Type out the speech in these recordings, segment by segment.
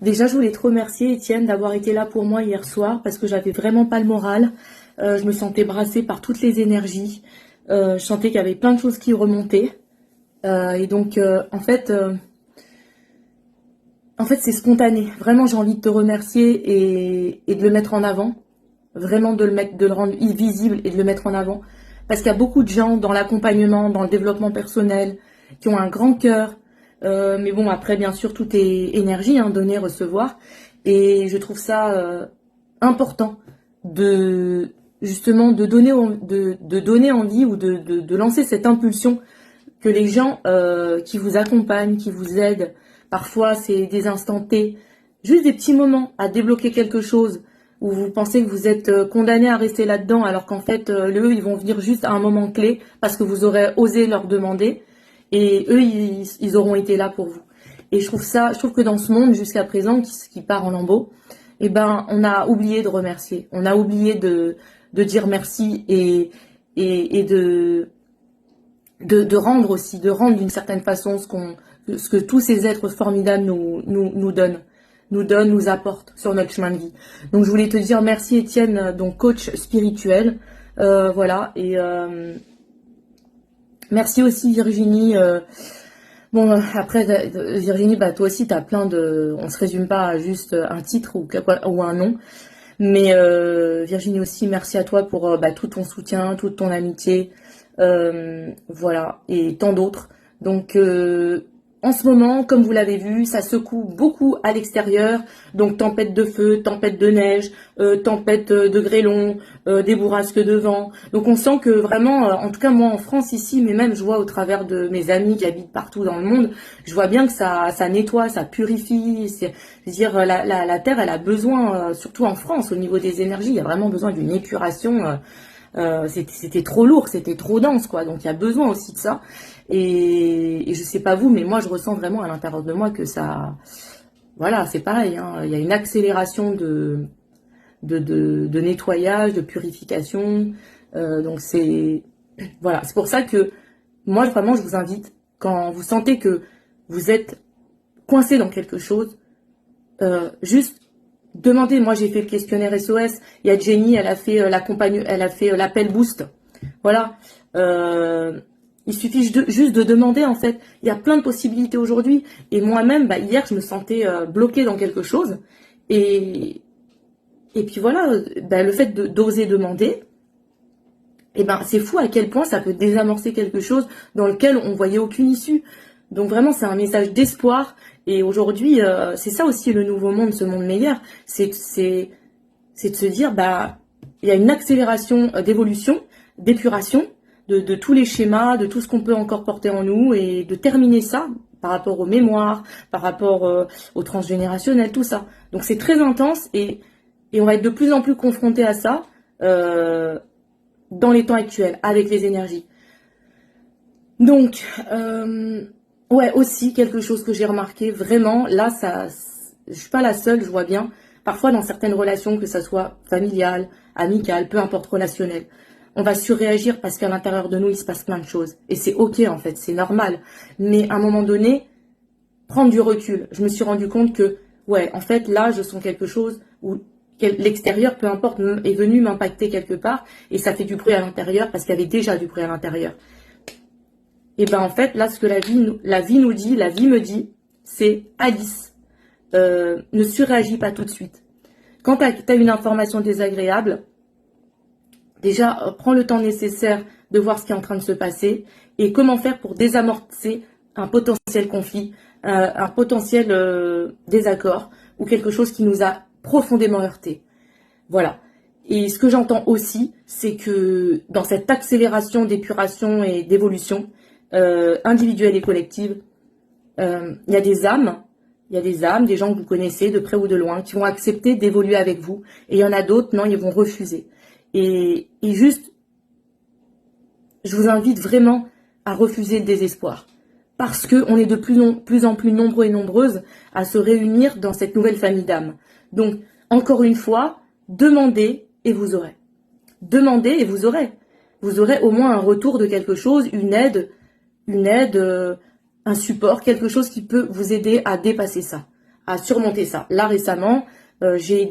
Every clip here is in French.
Déjà, je voulais te remercier, Étienne, d'avoir été là pour moi hier soir parce que j'avais vraiment pas le moral. Je me sentais brassée par toutes les énergies. Je sentais qu'il y avait plein de choses qui remontaient. En fait, c'est spontané. Vraiment, j'ai envie de te remercier et de le mettre en avant. Vraiment de le rendre visible et de le mettre en avant. Parce qu'il y a beaucoup de gens dans l'accompagnement, dans le développement personnel, qui ont un grand cœur. Mais bon, après, bien sûr, tout est énergie, hein, donner, recevoir. Et je trouve ça important de justement de donner envie ou de lancer cette impulsion que les gens qui vous accompagnent, qui vous aident, parfois c'est des instants T, juste des petits moments à débloquer quelque chose où vous pensez que vous êtes condamné à rester là-dedans alors qu'en fait eux ils vont venir juste à un moment clé parce que vous aurez osé leur demander et eux ils auront été là pour vous. Et je trouve que dans ce monde jusqu'à présent qui part en lambeaux, eh ben on a oublié de remercier, on a oublié de dire merci et de rendre aussi, de rendre d'une certaine façon ce que tous ces êtres formidables nous donnent, nous apportent sur notre chemin de vie. Donc je voulais te dire merci Étienne, donc coach spirituel, voilà, et merci aussi Virginie. Bon après Virginie, bah toi aussi t'as plein de, on se résume pas à juste un titre ou un nom. Mais Virginie aussi, merci à toi pour tout ton soutien, toute ton amitié, voilà, et tant d'autres. Donc en ce moment, comme vous l'avez vu, ça secoue beaucoup à l'extérieur. Donc tempête de feu, tempête de neige, tempête de grêlons, des bourrasques de vent. Donc on sent que vraiment, en tout cas moi en France ici, mais même je vois au travers de mes amis qui habitent partout dans le monde, je vois bien que ça nettoie, ça purifie. Je veux dire, la Terre, elle a besoin, surtout en France, au niveau des énergies, il y a vraiment besoin d'une épuration. C'était trop lourd, c'était trop dense, quoi. Donc il y a besoin aussi de ça. Et je sais pas vous, mais moi je ressens vraiment à l'intérieur de moi que ça, voilà, c'est pareil, hein. Il y a une accélération de nettoyage, de purification. Donc voilà, c'est pour ça que moi vraiment je vous invite, quand vous sentez que vous êtes coincé dans quelque chose, juste demandez. Moi j'ai fait le questionnaire SOS. Il y a Jenny, elle a fait elle a fait l'appel boost. Voilà. Il suffit juste de demander en fait. Il y a plein de possibilités aujourd'hui. Et moi-même, hier je me sentais bloquée dans quelque chose. Et puis voilà, le fait d'oser demander, et c'est fou à quel point ça peut désamorcer quelque chose dans lequel on voyait aucune issue. Donc vraiment, c'est un message d'espoir. Et aujourd'hui, c'est ça aussi le nouveau monde, ce monde meilleur. C'est de se dire, il y a une accélération d'évolution, d'épuration de tous les schémas, de tout ce qu'on peut encore porter en nous, et de terminer ça par rapport aux mémoires, par rapport au transgénérationnel, tout ça. Donc c'est très intense et on va être de plus en plus confronté à ça dans les temps actuels, avec les énergies. Donc, ouais, aussi quelque chose que j'ai remarqué, vraiment, là, je suis pas la seule, je vois bien, parfois dans certaines relations, que ça soit familiale, amicale, peu importe, relationnelle, on va surréagir parce qu'à l'intérieur de nous, il se passe plein de choses. Et c'est ok, en fait, c'est normal. Mais à un moment donné, prendre du recul. Je me suis rendu compte que, ouais, en fait, là, je sens quelque chose où l'extérieur, peu importe, est venu m'impacter quelque part, et ça fait du bruit à l'intérieur parce qu'il y avait déjà du bruit à l'intérieur. Et en fait, là, ce que la vie nous dit, la vie me dit, c'est Alice, ne surréagis pas tout de suite. Quand tu as une information désagréable, déjà, prends le temps nécessaire de voir ce qui est en train de se passer et comment faire pour désamorcer un potentiel conflit, un potentiel désaccord ou quelque chose qui nous a profondément heurté. Voilà. Et ce que j'entends aussi, c'est que dans cette accélération d'épuration et d'évolution, individuelle et collective, il y a des âmes, des gens que vous connaissez de près ou de loin, qui vont accepter d'évoluer avec vous, et il y en a d'autres, non, ils vont refuser. Et juste, je vous invite vraiment à refuser le désespoir, parce que on est de plus en plus nombreux et nombreuses à se réunir dans cette nouvelle famille d'âmes. Donc, encore une fois, demandez et vous aurez. Demandez et vous aurez. Vous aurez au moins un retour de quelque chose, une aide, un support, quelque chose qui peut vous aider à dépasser ça, à surmonter ça. Là récemment, j'ai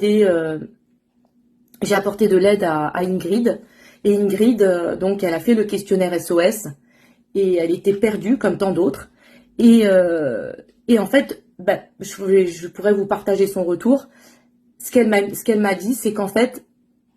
apporté de l'aide à Ingrid. Et Ingrid, donc, elle a fait le questionnaire SOS et elle était perdue comme tant d'autres. Et en fait, bah, je pourrais vous partager son retour. Ce qu'elle m'a dit, c'est qu'en fait,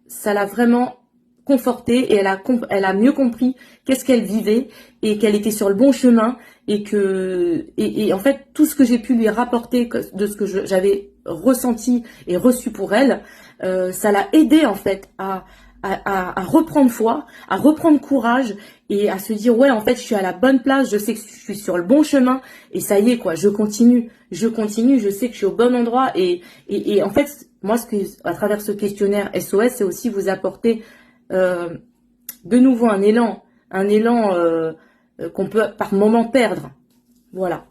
ça l'a vraiment confortée et elle a mieux compris qu'est-ce qu'elle vivait et qu'elle était sur le bon chemin et en fait, tout ce que j'ai pu lui rapporter de ce que j'avais ressenti et reçu pour elle, ça l'a aidée en fait à reprendre foi, à reprendre courage et à se dire ouais en fait je suis à la bonne place, je sais que je suis sur le bon chemin et ça y est quoi, je continue, je sais que je suis au bon endroit et en fait moi à travers ce questionnaire SOS c'est aussi vous apporter de nouveau un élan qu'on peut par moment perdre, voilà.